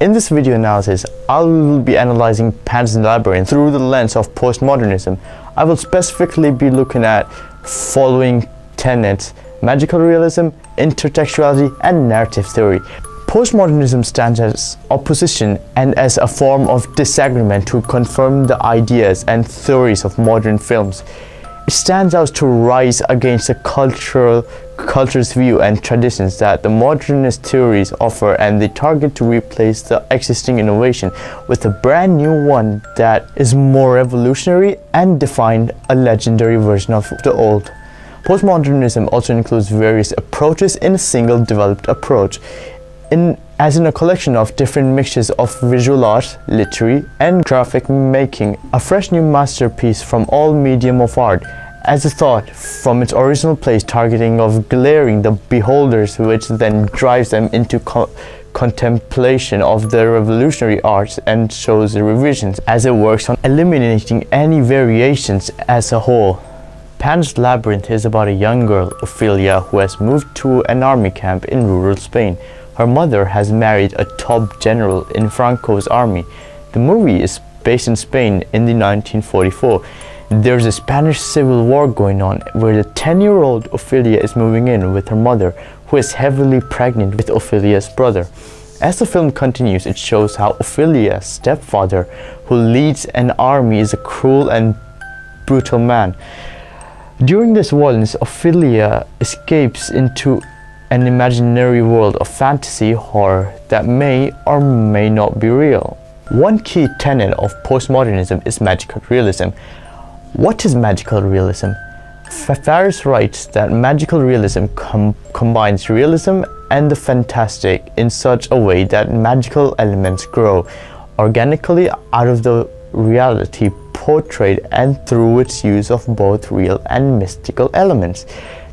In this video analysis, I'll be analyzing Pan's Labyrinth through the lens of postmodernism. I will specifically be looking at following tenets: magical realism, intertextuality, and narrative theory. Postmodernism stands as opposition and as a form of disagreement to confirm the ideas and theories of modern films. It stands out to rise against the culture's view and traditions that the modernist theories offer, and they target to replace the existing innovation with a brand new one that is more revolutionary and define a legendary version of the old. Postmodernism also includes various approaches in a single developed approach, as in a collection of different mixtures of visual art, literary, and graphic making, a fresh new masterpiece from all medium of art, as a thought from its original place targeting of glaring the beholders, which then drives them into contemplation of the revolutionary arts and shows the revisions as it works on eliminating any variations as a whole. Pan's Labyrinth is about a young girl, Ophelia, who has moved to an army camp in rural Spain. Her mother has married a top general in Franco's army. The movie is based in Spain in the 1944. There's a Spanish Civil War going on where the 10-year-old Ophelia is moving in with her mother, who is heavily pregnant with Ophelia's brother. As the film continues, it shows how Ophelia's stepfather, who leads an army, is a cruel and brutal man. During this violence, Ophelia escapes into an imaginary world of fantasy horror that may or may not be real. One key tenet of postmodernism is magical realism. What is magical realism? Faris writes that magical realism combines realism and the fantastic in such a way that magical elements grow organically out of the reality portrayed and through its use of both real and mystical elements.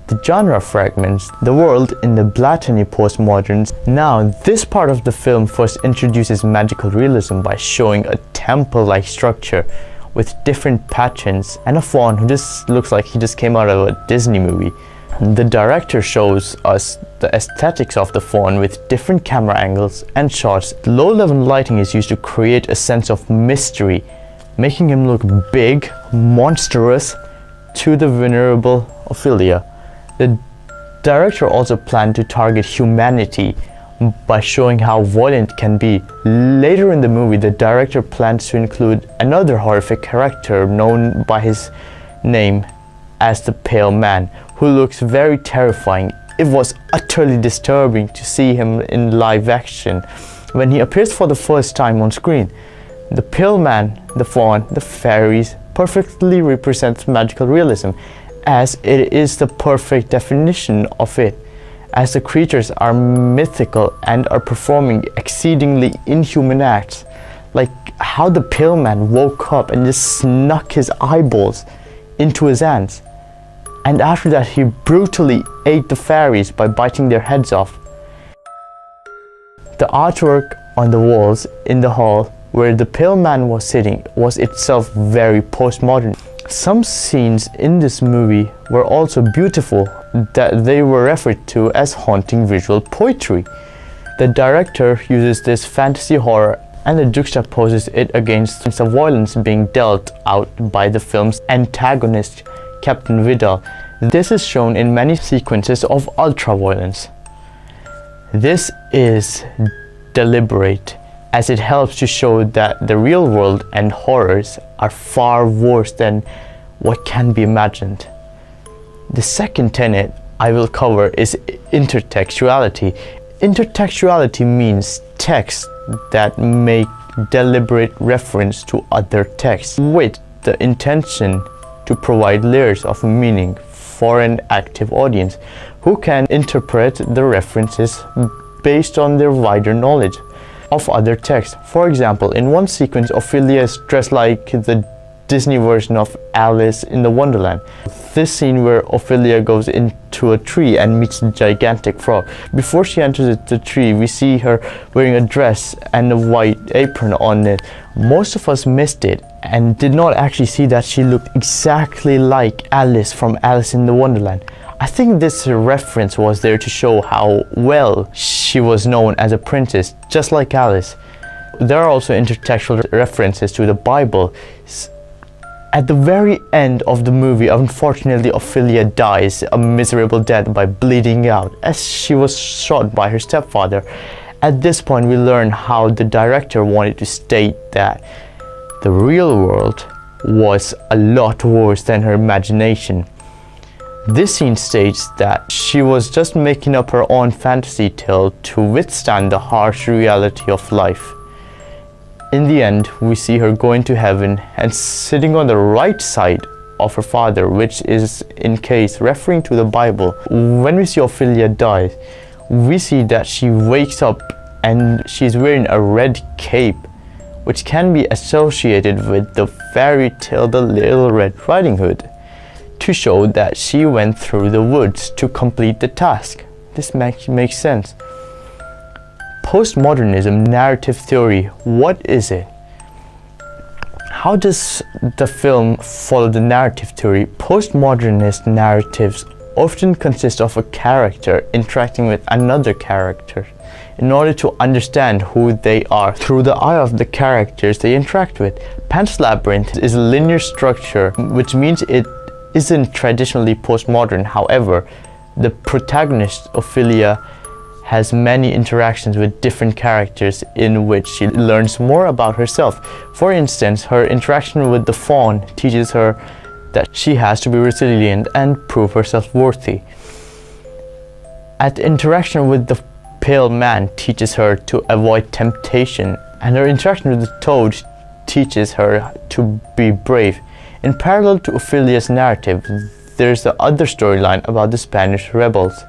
The genre fragments the world in the Blatany postmoderns. Now, this part of the film first introduces magical realism by showing a temple-like structure with different patterns and a faun who just looks like he just came out of a Disney movie. The director shows us the aesthetics of the faun with different camera angles and shots. Low-level lighting is used to create a sense of mystery, making him look big, monstrous to the venerable Ophelia. The director also planned to target humanity by showing how violent can be. Later in the movie, the director plans to include another horrific character known by his name as the Pale Man, who looks very terrifying. It was utterly disturbing to see him in live action when he appears for the first time on screen. The Pale Man, the faun, the fairies perfectly represents magical realism, as it is the perfect definition of it, as the creatures are mythical and are performing exceedingly inhuman acts, like how the Pale Man woke up and just snuck his eyeballs into his hands, and after that he brutally ate the fairies by biting their heads off. The artwork on the walls in the hall where the Pale Man was sitting was itself very postmodern. Some scenes in this movie were also beautiful, that they were referred to as haunting visual poetry. The director uses this fantasy horror and juxtaposes it against the violence being dealt out by the film's antagonist, Captain Vidal. This is shown in many sequences of ultra-violence. This is deliberate, as it helps to show that the real world and horrors are far worse than what can be imagined. The second tenet I will cover is intertextuality. Intertextuality means texts that make deliberate reference to other texts with the intention to provide layers of meaning for an active audience who can interpret the references based on their wider knowledge of other texts. For example, in one sequence, Ophelia is dressed like the Disney version of Alice in the Wonderland. This scene where Ophelia goes into a tree and meets a gigantic frog. Before she enters the tree, we see her wearing a dress and a white apron on it. Most of us missed it and did not actually see that she looked exactly like Alice from Alice in the Wonderland. I think this reference was there to show how well she was known as a princess, just like Alice. There are also intertextual references to the Bible. At the very end of the movie, unfortunately, Ophelia dies a miserable death by bleeding out as she was shot by her stepfather. At this point, we learn how the director wanted to state that the real world was a lot worse than her imagination. This scene states that she was just making up her own fantasy tale to withstand the harsh reality of life. In the end, we see her going to heaven and sitting on the right side of her father, which is in case referring to the Bible. When we see Ophelia die, we see that she wakes up and she's wearing a red cape, which can be associated with the fairy tale The Little Red Riding Hood, to show that she went through the woods to complete the task. This makes sense. Postmodernism narrative theory, what is it? How does the film follow the narrative theory? Postmodernist narratives often consist of a character interacting with another character in order to understand who they are through the eye of the characters they interact with. Pan's Labyrinth is a linear structure, which means it isn't traditionally postmodern. However, the protagonist, Ophelia, has many interactions with different characters in which she learns more about herself. For instance, her interaction with the fawn teaches her that she has to be resilient and prove herself worthy. At interaction with the pale man teaches her to avoid temptation, and her interaction with the toad teaches her to be brave. In parallel to Ophelia's narrative, there's the other storyline about the Spanish rebels.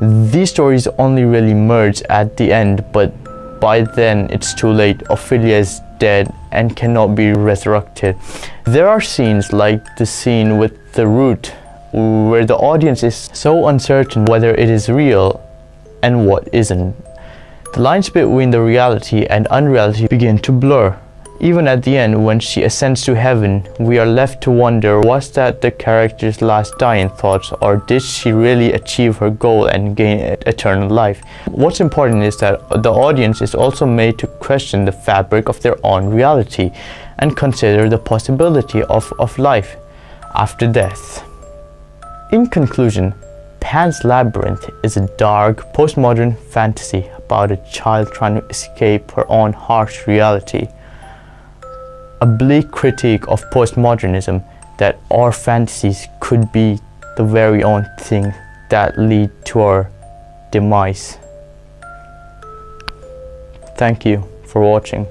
These stories only really merge at the end, but by then it's too late. Ophelia is dead and cannot be resurrected. There are scenes like the scene with the root, where the audience is so uncertain whether it is real and what isn't. The lines between the reality and unreality begin to blur. Even at the end, when she ascends to heaven, we are left to wonder, was that the character's last dying thoughts, or did she really achieve her goal and gain eternal life? What's important is that the audience is also made to question the fabric of their own reality and consider the possibility of life after death. In conclusion, Pan's Labyrinth is a dark, postmodern fantasy about a child trying to escape her own harsh reality. A bleak critique of postmodernism, that our fantasies could be the very own thing that lead to our demise. Thank you for watching.